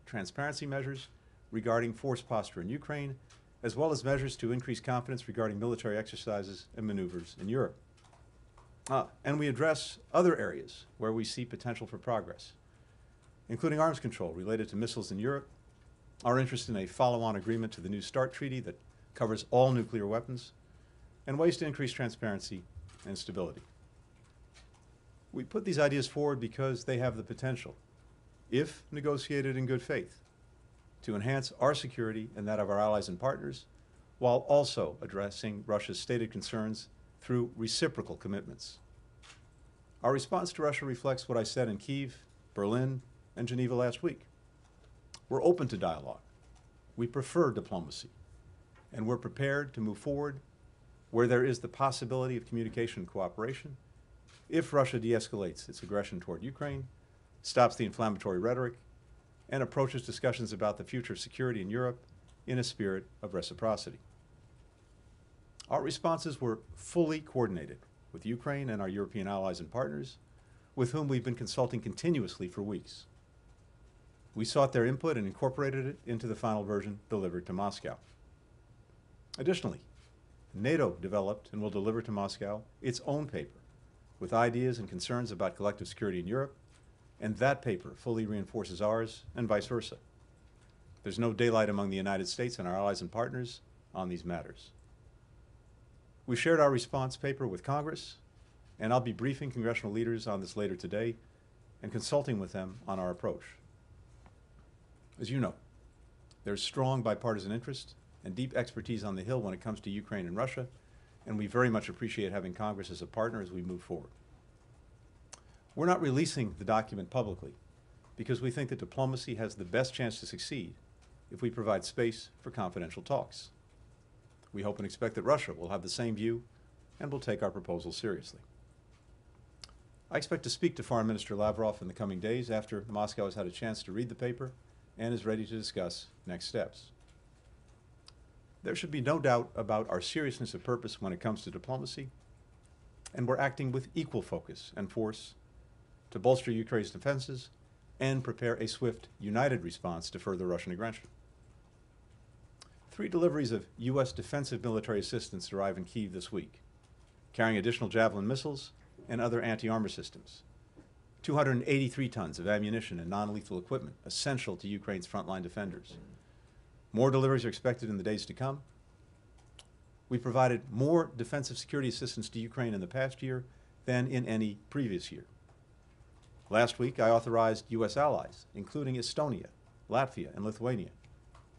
transparency measures regarding force posture in Ukraine, as well as measures to increase confidence regarding military exercises and maneuvers in Europe. And we address other areas where we see potential for progress, including arms control related to missiles in Europe, our interest in a follow-on agreement to the New START treaty that covers all nuclear weapons, and ways to increase transparency and stability. We put these ideas forward because they have the potential, if negotiated in good faith, to enhance our security and that of our allies and partners, while also addressing Russia's stated concerns through reciprocal commitments. Our response to Russia reflects what I said in Kyiv, Berlin, and Geneva last week. We're open to dialogue. We prefer diplomacy. And we're prepared to move forward where there is the possibility of communication and cooperation if Russia de-escalates its aggression toward Ukraine, stops the inflammatory rhetoric, and approaches discussions about the future of security in Europe in a spirit of reciprocity. Our responses were fully coordinated with Ukraine and our European allies and partners, with whom we've been consulting continuously for weeks. We sought their input and incorporated it into the final version delivered to Moscow. Additionally, NATO developed and will deliver to Moscow its own paper with ideas and concerns about collective security in Europe, and that paper fully reinforces ours and vice versa. There's no daylight among the United States and our allies and partners on these matters. We shared our response paper with Congress, and I'll be briefing congressional leaders on this later today and consulting with them on our approach. As you know, there's strong bipartisan interest and deep expertise on the Hill when it comes to Ukraine and Russia, and we very much appreciate having Congress as a partner as we move forward. We're not releasing the document publicly because we think that diplomacy has the best chance to succeed if we provide space for confidential talks. We hope and expect that Russia will have the same view and will take our proposal seriously. I expect to speak to Foreign Minister Lavrov in the coming days after Moscow has had a chance to read the paper and is ready to discuss next steps. There should be no doubt about our seriousness of purpose when it comes to diplomacy, and we're acting with equal focus and force to bolster Ukraine's defenses and prepare a swift, united response to further Russian aggression. 3 deliveries of U.S. defensive military assistance arrive in Kyiv this week, carrying additional Javelin missiles and other anti-armor systems, 283 tons of ammunition and non-lethal equipment essential to Ukraine's frontline defenders. More deliveries are expected in the days to come. We provided more defensive security assistance to Ukraine in the past year than in any previous year. Last week, I authorized U.S. allies, including Estonia, Latvia, and Lithuania,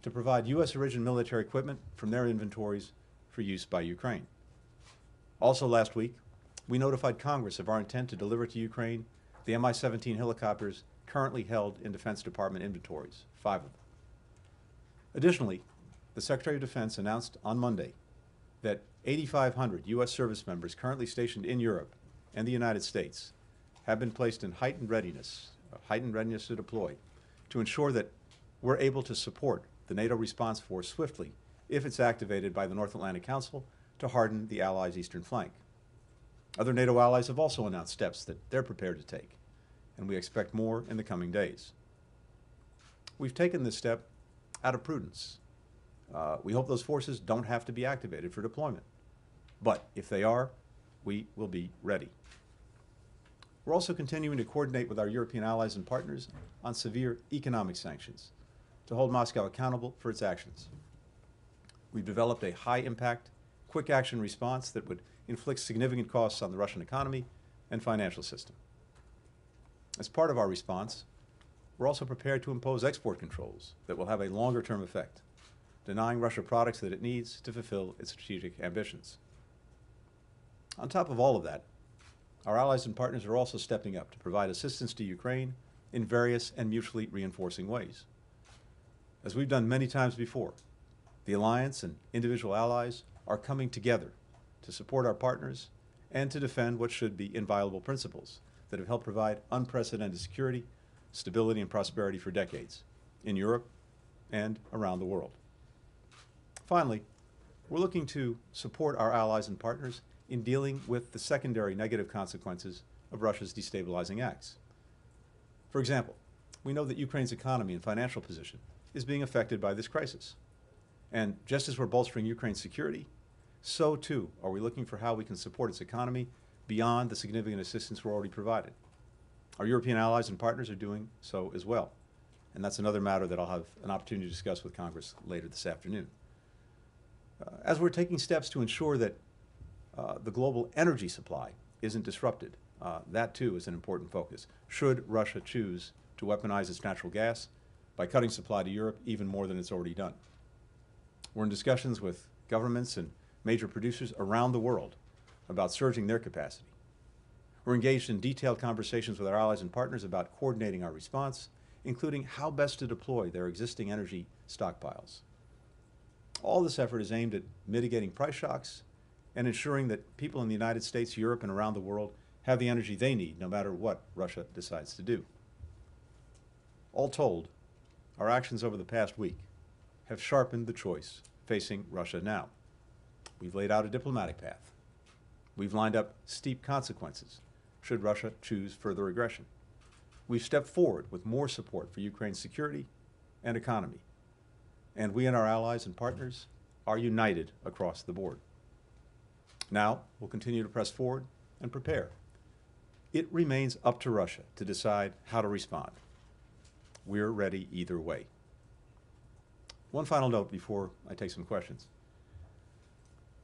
to provide U.S.-origin military equipment from their inventories for use by Ukraine. Also last week, we notified Congress of our intent to deliver to Ukraine the Mi-17 helicopters currently held in Defense Department inventories, 5 of them. Additionally, the Secretary of Defense announced on Monday that 8,500 U.S. service members currently stationed in Europe and the United States have been placed in heightened readiness to deploy to ensure that we're able to support the NATO response force swiftly if it's activated by the North Atlantic Council to harden the Allies' eastern flank. Other NATO allies have also announced steps that they're prepared to take, and we expect more in the coming days. We've taken this step out of prudence. We hope those forces don't have to be activated for deployment, but if they are, we will be ready. We're also continuing to coordinate with our European allies and partners on severe economic sanctions to hold Moscow accountable for its actions. We've developed a high-impact, quick-action response that would inflict significant costs on the Russian economy and financial system. As part of our response, we're also prepared to impose export controls that will have a longer-term effect, denying Russia products that it needs to fulfill its strategic ambitions. On top of all of that, our allies and partners are also stepping up to provide assistance to Ukraine in various and mutually reinforcing ways. As we've done many times before, the alliance and individual allies are coming together to support our partners and to defend what should be inviolable principles that have helped provide unprecedented security, stability, and prosperity for decades in Europe and around the world. Finally, we're looking to support our allies and partners in dealing with the secondary negative consequences of Russia's destabilizing acts. For example, We know that Ukraine's economy and financial position is being affected by this crisis. And just as we're bolstering Ukraine's security, so too are we looking for how we can support its economy beyond the significant assistance we're already providing. Our European allies and partners are doing so as well. And that's another matter that I'll have an opportunity to discuss with Congress later this afternoon. As we're taking steps to ensure that the global energy supply isn't disrupted, that too is an important focus. Should Russia choose to weaponize its natural gas by cutting supply to Europe even more than it's already done? We're in discussions with governments and major producers around the world about surging their capacity. We're engaged in detailed conversations with our allies and partners about coordinating our response, including how best to deploy their existing energy stockpiles. All this effort is aimed at mitigating price shocks and ensuring that people in the United States, Europe, and around the world have the energy they need, no matter what Russia decides to do. All told, our actions over the past week have sharpened the choice facing Russia now. We've laid out a diplomatic path. We've lined up steep consequences should Russia choose further aggression. We've stepped forward with more support for Ukraine's security and economy. And we and our allies and partners are united across the board. Now, we'll continue to press forward and prepare. It remains up to Russia to decide how to respond. We're ready either way. One final note before I take some questions.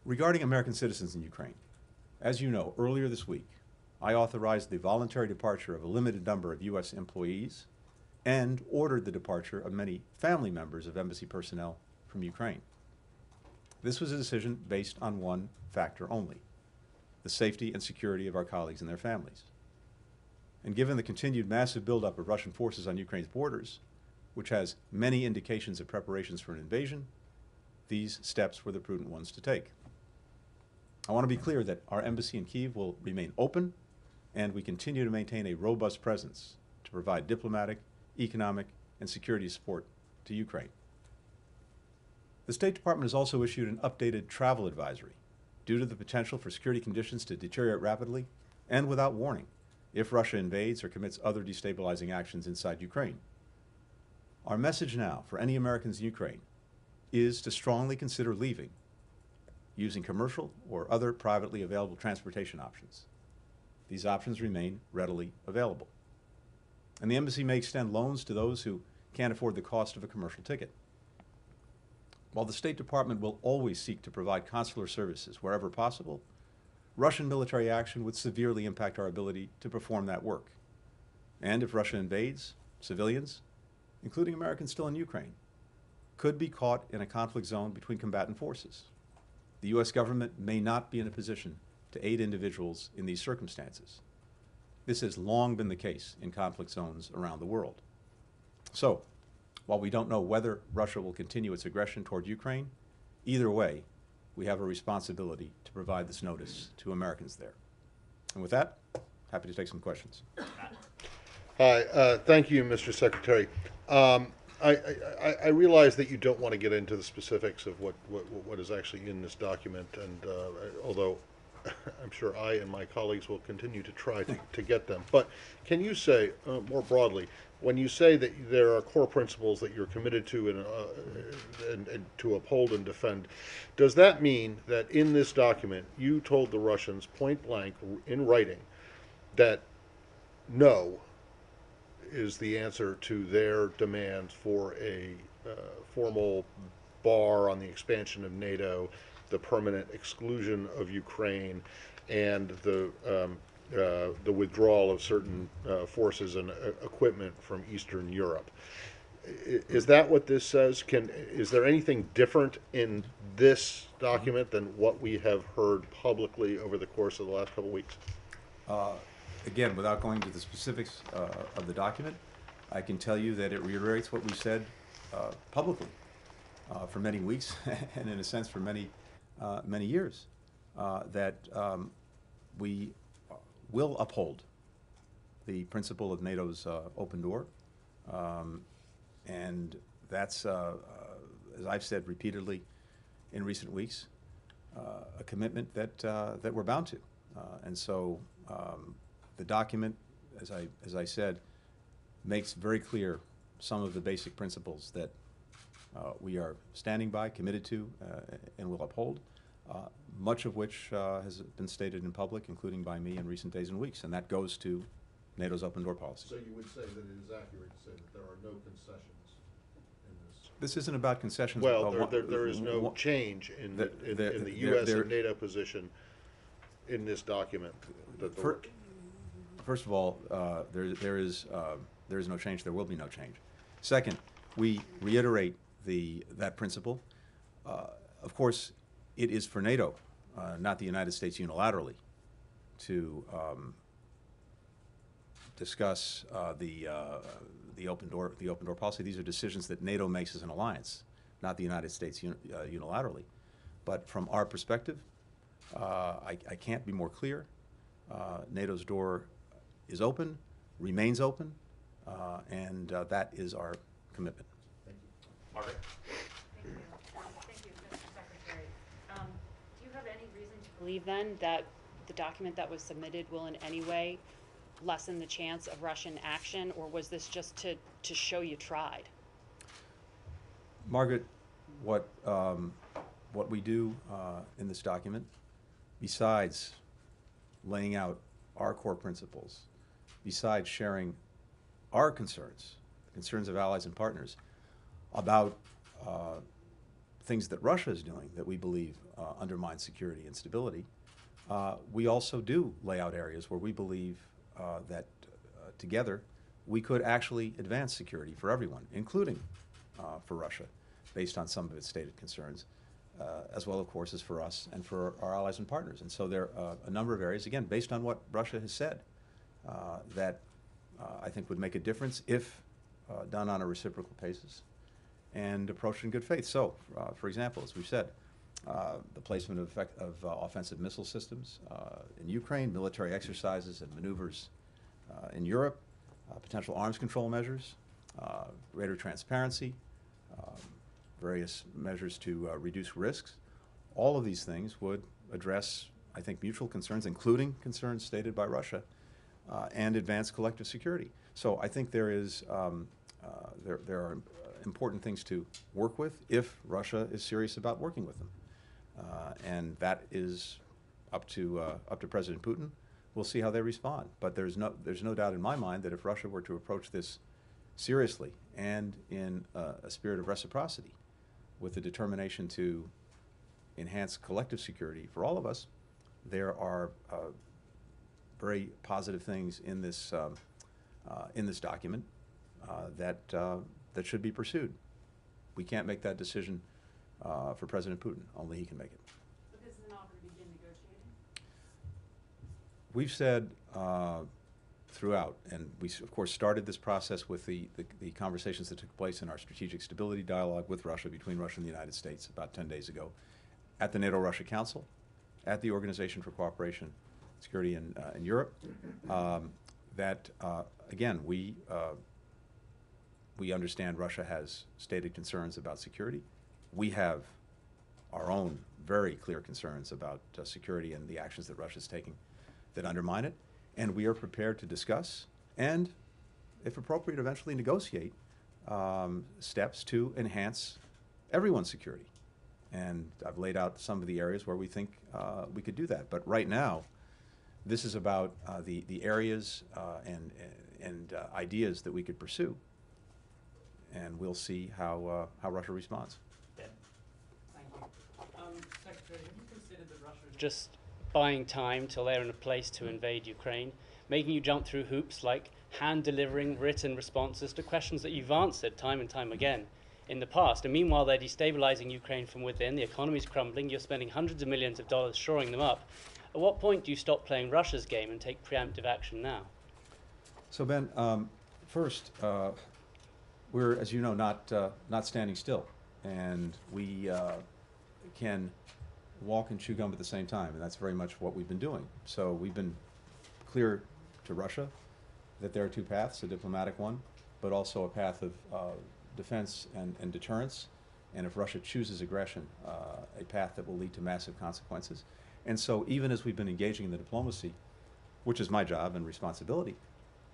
Regarding American citizens in Ukraine, as you know, earlier this week, I authorized the voluntary departure of a limited number of U.S. employees and ordered the departure of many family members of embassy personnel from Ukraine. This was a decision based on one factor only: the safety and security of our colleagues and their families. And given the continued massive buildup of Russian forces on Ukraine's borders, which has many indications of preparations for an invasion, these steps were the prudent ones to take. I want to be clear that our embassy in Kyiv will remain open, and we continue to maintain a robust presence to provide diplomatic, economic, and security support to Ukraine. The State Department has also issued an updated travel advisory due to the potential for security conditions to deteriorate rapidly and without warning if Russia invades or commits other destabilizing actions inside Ukraine. Our message now for any Americans in Ukraine is to strongly consider leaving using commercial or other privately available transportation options. These options remain readily available. And the embassy may extend loans to those who can't afford the cost of a commercial ticket. While the State Department will always seek to provide consular services wherever possible, Russian military action would severely impact our ability to perform that work. And if Russia invades, civilians, including Americans still in Ukraine, could be caught in a conflict zone between combatant forces. The U.S. government may not be in a position to aid individuals in these circumstances. This has long been the case in conflict zones around the world. So, while we don't know whether Russia will continue its aggression toward Ukraine, either way, we have a responsibility to provide this notice to Americans there. And with that, happy to take some questions. Hi, thank you, Mr. Secretary. I realize that you don't want to get into the specifics of what is actually in this document, and although I'm sure I and my colleagues will continue to try to get them. But can you say, more broadly, when you say that there are core principles that you're committed to and to uphold and defend, does that mean that in this document you told the Russians point blank in writing that no is the answer to their demands for a formal bar on the expansion of NATO, the permanent exclusion of Ukraine, and the withdrawal of certain forces and equipment from Eastern Europe? Is that what this says? Is there anything different in this document than what we have heard publicly over the course of the last couple of weeks? Again, without going into the specifics of the document, I can tell you that it reiterates what we said publicly for many weeks and, in a sense, for many years, that we will uphold the principle of NATO's open door, and that's, as I've said repeatedly in recent weeks, a commitment that we're bound to, and so. The document, as I said, makes very clear some of the basic principles that we are standing by, committed to, and will uphold, much of which has been stated in public, including by me in recent days and weeks, and that goes to NATO's open door policy. So you would say that it is accurate to say that there are no concessions in this? This isn't about concessions. Well, there is no change in the U.S. and NATO position in this document. First of all, there is no change. There will be no change. Second, we reiterate that principle. Of course, it is for NATO, not the United States unilaterally, to discuss the open door policy. These are decisions that NATO makes as an alliance, not the United States unilaterally. But from our perspective, I can't be more clear. NATO's door is open, remains open, and that is our commitment. Thank you. Margaret? Thank you. Thank you, Mr. Secretary. Do you have any reason to believe then that the document that was submitted will in any way lessen the chance of Russian action, or was this just to show you tried? Margaret, what we do in this document, besides laying out our core principles, besides sharing our concerns, the concerns of allies and partners, about things that Russia is doing that we believe undermine security and stability, we also do lay out areas where we believe that together we could actually advance security for everyone, including for Russia, based on some of its stated concerns, as well, of course, as for us and for our allies and partners. And so there are a number of areas, again, based on what Russia has said, that I think would make a difference if done on a reciprocal basis and approached in good faith. So, for example, as we've said, the placement of offensive missile systems in Ukraine, military exercises and maneuvers in Europe, potential arms control measures, greater transparency, various measures to reduce risks. All of these things would address, I think, mutual concerns, including concerns stated by Russia, and advance collective security. So I think there are important things to work with if Russia is serious about working with them. And that is up to President Putin. We'll see how they respond. But there's no doubt in my mind that if Russia were to approach this seriously and in a spirit of reciprocity, with the determination to enhance collective security for all of us, there are very positive things in this document that should be pursued. We can't make that decision for President Putin. Only he can make it. But this is an offer to begin negotiating? We've said throughout, and we of course started this process with the conversations that took place in our strategic stability dialogue with Russia, between Russia and the United States, about 10 days ago, at the NATO-Russia Council, at the Organization for Cooperation and Security in Europe, that again, we understand Russia has stated concerns about security. We have our own very clear concerns about security and the actions that Russia is taking that undermine it. And we are prepared to discuss and, if appropriate, eventually negotiate steps to enhance everyone's security. And I've laid out some of the areas where we think we could do that. But right now, this is about the areas and ideas that we could pursue. And we'll see how Russia responds. Ben? Thank you. Secretary, have you considered that Russia is just buying time till they're in a place to invade Ukraine, making you jump through hoops like hand-delivering written responses to questions that you've answered time and time again in the past? And meanwhile, they're destabilizing Ukraine from within, the economy's crumbling, you're spending hundreds of millions of dollars shoring them up. At what point do you stop playing Russia's game and take preemptive action now? So Ben, first, we're, as you know, not standing still, and we can walk and chew gum at the same time, and that's very much what we've been doing. So we've been clear to Russia that there are two paths, a diplomatic one, but also a path of defense and deterrence, and if Russia chooses aggression, a path that will lead to massive consequences. And so even as we've been engaging in the diplomacy, which is my job and responsibility,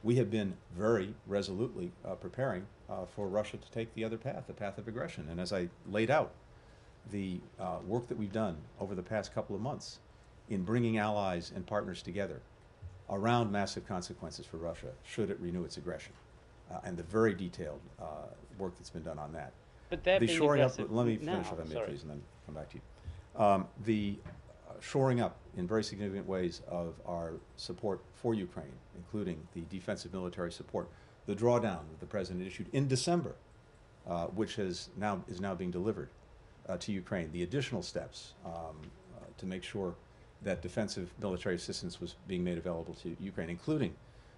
we have been very resolutely preparing for Russia to take the other path, the path of aggression. And as I laid out, the work that we've done over the past couple of months in bringing allies and partners together around massive consequences for Russia should it renew its aggression, and the very detailed work that's been done on that. But they're The being shoring up, aggressive let me now, finish if I may, sorry. please, and then come back to you. The shoring up in very significant ways of our support for Ukraine, including the defensive military support, the drawdown that the President issued in December, which is now being delivered to Ukraine, the additional steps to make sure that defensive military assistance was being made available to Ukraine, including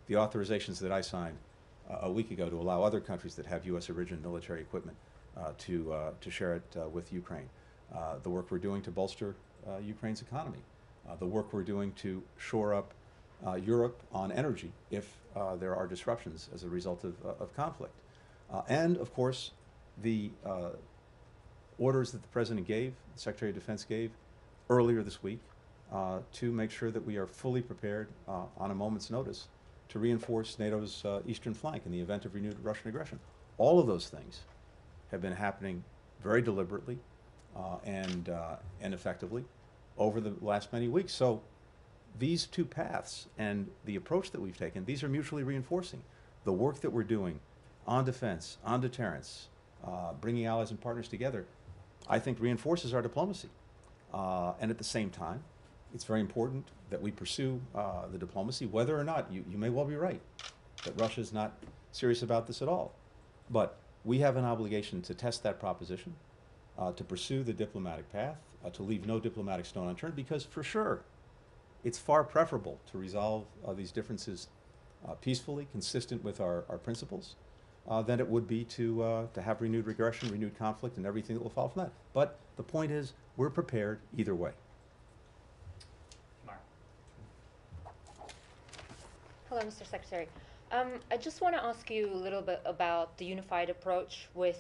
the authorizations that I signed a week ago to allow other countries that have U.S. origin military equipment to share it with Ukraine. The work we're doing to bolster Ukraine's economy, the work we're doing to shore up Europe on energy if there are disruptions as a result of conflict. And, of course, the orders that the President gave, the Secretary of Defense gave earlier this week to make sure that we are fully prepared on a moment's notice to reinforce NATO's eastern flank in the event of renewed Russian aggression. All of those things have been happening very deliberately and effectively over the last many weeks. So these two paths and the approach that we've taken, these are mutually reinforcing. The work that we're doing on defense, on deterrence, bringing allies and partners together, I think reinforces our diplomacy. And at the same time, it's very important that we pursue the diplomacy, whether or not, you may well be right, that Russia's not serious about this at all. But we have an obligation to test that proposition, to pursue the diplomatic path, to leave no diplomatic stone unturned, because for sure, it's far preferable to resolve these differences peacefully, consistent with our principles, than it would be to have renewed aggression, renewed conflict, and everything that will follow from that. But the point is, we're prepared either way. Mark. Hello, Mr. Secretary. I just want to ask you a little bit about the unified approach with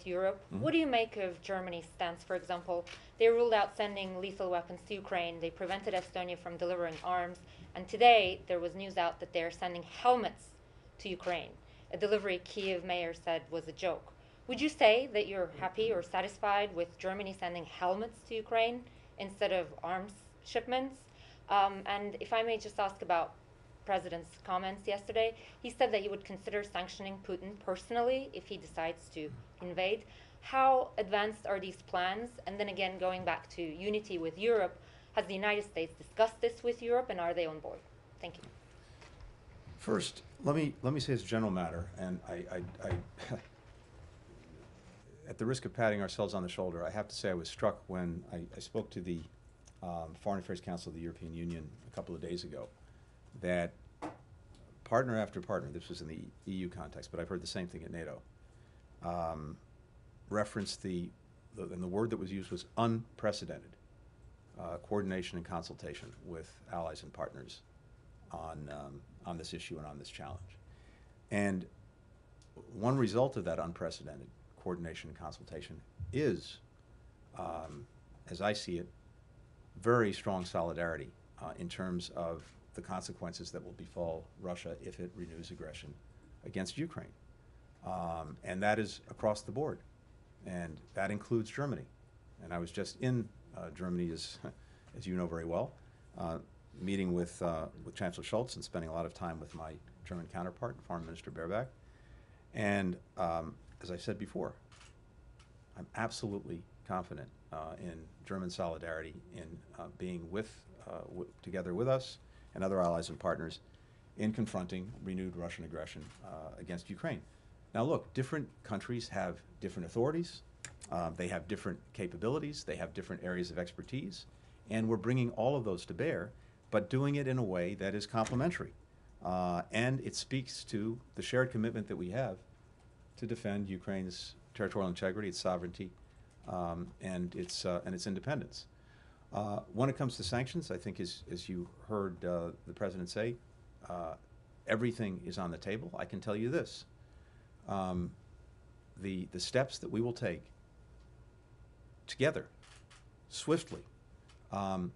Europe. Mhm. What do you make of Germany's stance? For example, they ruled out sending lethal weapons to Ukraine. They prevented Estonia from delivering arms. And today, there was news out that they're sending helmets to Ukraine. A delivery Kiev mayor said was a joke. Would you say that you're happy or satisfied with Germany sending helmets to Ukraine instead of arms shipments? And if I may just ask about President's comments yesterday, he said that he would consider sanctioning Putin personally if he decides to invade. How advanced are these plans? And then again, going back to unity with Europe, has the United States discussed this with Europe, and are they on board? Thank you. First, let me say as a general matter, and I at the risk of patting ourselves on the shoulder, I have to say I was struck when I spoke to the Foreign Affairs Council of the European Union a couple of days ago, that partner after partner, this was in the EU context, but I've heard the same thing at NATO, referenced and the word that was used was unprecedented coordination and consultation with allies and partners on this issue and on this challenge. And one result of that unprecedented coordination and consultation is, as I see it, very strong solidarity in terms of the consequences that will befall Russia if it renews aggression against Ukraine. And that is across the board. And that includes Germany. And I was just in Germany, as you know very well, meeting with Chancellor Scholz and spending a lot of time with my German counterpart, Foreign Minister Baerbock. And as I said before, I'm absolutely confident in German solidarity in being together with us and other allies and partners in confronting renewed Russian aggression against Ukraine. Now look, different countries have different authorities, they have different capabilities, they have different areas of expertise, and we're bringing all of those to bear, but doing it in a way that is complementary. And it speaks to the shared commitment that we have to defend Ukraine's territorial integrity, its sovereignty, and its independence. When it comes to sanctions, I think as you heard the President say, everything is on the table. I can tell you this. The steps that we will take together, swiftly,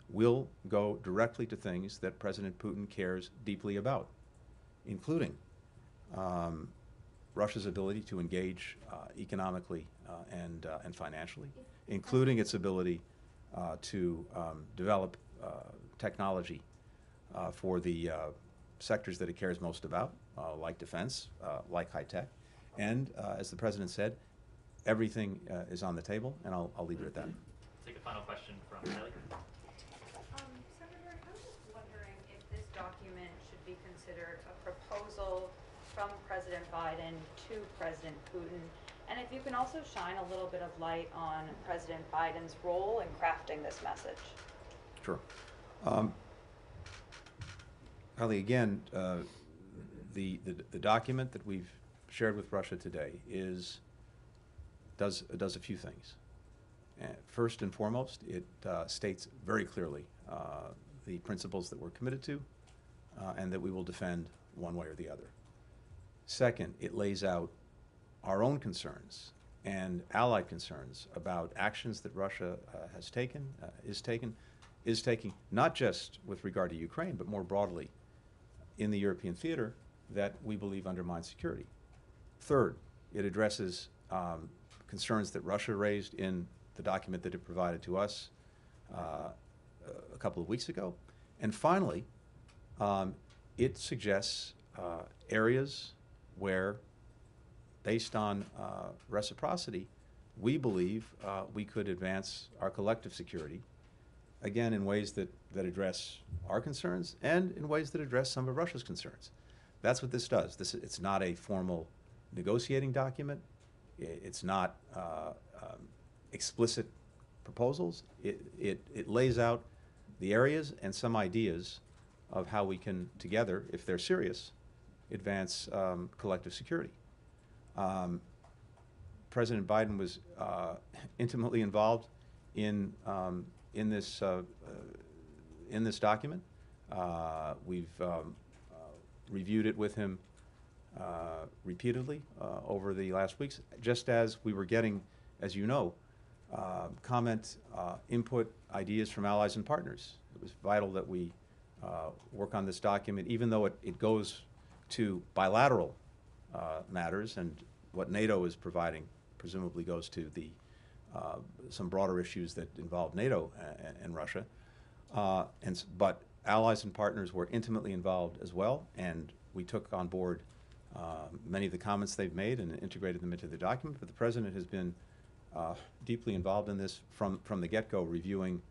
will go directly to things that President Putin cares deeply about. including Russia's ability to engage economically and financially, including its ability to develop technology for the sectors that it cares most about, like defense, like high tech. And as the President said, everything is on the table, and I'll leave it at that. Take a final question from Kelly. Secretary, I was just wondering if this document should be considered a proposal from President Biden to President Putin, and if you can also shine a little bit of light on President Biden's role in crafting this message. Sure. Holly, again, the document that we've shared with Russia today does a few things. First and foremost, it states very clearly the principles that we're committed to and that we will defend one way or the other. Second, it lays out our own concerns and allied concerns about actions that Russia has taken, is taking, not just with regard to Ukraine, but more broadly in the European theater that we believe undermines security. Third, it addresses concerns that Russia raised in the document that it provided to us a couple of weeks ago. And finally, it suggests areas where, based on reciprocity, we believe we could advance our collective security, again, in ways that address our concerns and in ways that address some of Russia's concerns. That's what this does. It's not a formal negotiating document. It's not explicit proposals. It lays out the areas and some ideas of how we can together, if they're serious, advance collective security. President Biden was intimately involved in this document. We've reviewed it with him repeatedly over the last weeks, just as we were getting, as you know, comment, input, ideas from allies and partners. It was vital that we work on this document, even though it goes to bilateral matters, and what NATO is providing presumably goes to the some broader issues that involve NATO and Russia. But allies and partners were intimately involved as well, and we took on board many of the comments they've made and integrated them into the document. But the President has been deeply involved in this from the get-go, reviewing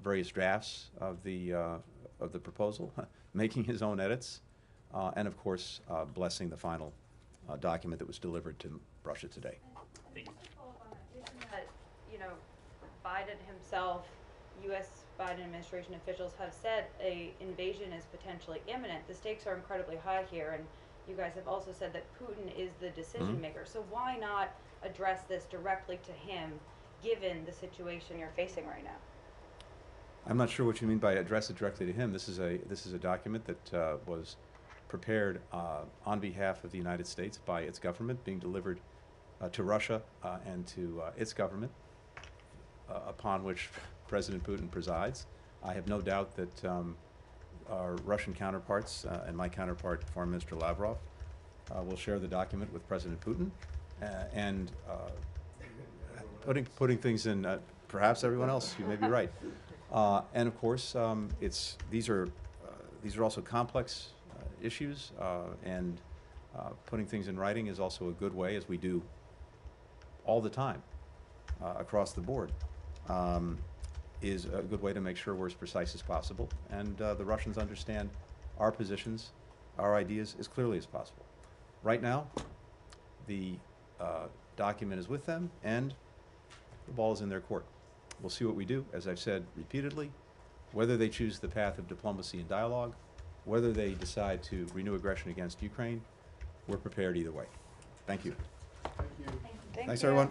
various drafts of the proposal, making his own edits, and of course blessing the final document that was delivered to Russia today. Just to follow up on that, given that, you know, Biden himself, U.S. Biden administration officials have said a invasion is potentially imminent, the stakes are incredibly high here, and you guys have also said that Putin is the decision maker. So why not address this directly to him, given the situation you're facing right now? I'm not sure what you mean by address it directly to him. This is a document that was prepared on behalf of the United States by its government, being delivered to Russia and to its government, upon which President Putin presides. I have no doubt that our Russian counterparts and my counterpart, Foreign Minister Lavrov, will share the document with President Putin, and putting things in perhaps everyone else. You may be right. And of course, these are also complex issues, and putting things in writing is also a good way, as we do all the time across the board, is a good way to make sure we're as precise as possible, and the Russians understand our positions, our ideas as clearly as possible. Right now, the document is with them, and the ball is in their court. We'll see what we do, as I've said repeatedly, whether they choose the path of diplomacy and dialogue, whether they decide to renew aggression against Ukraine, we're prepared either way. Thank you. Thank you. Thank Thanks, you. everyone.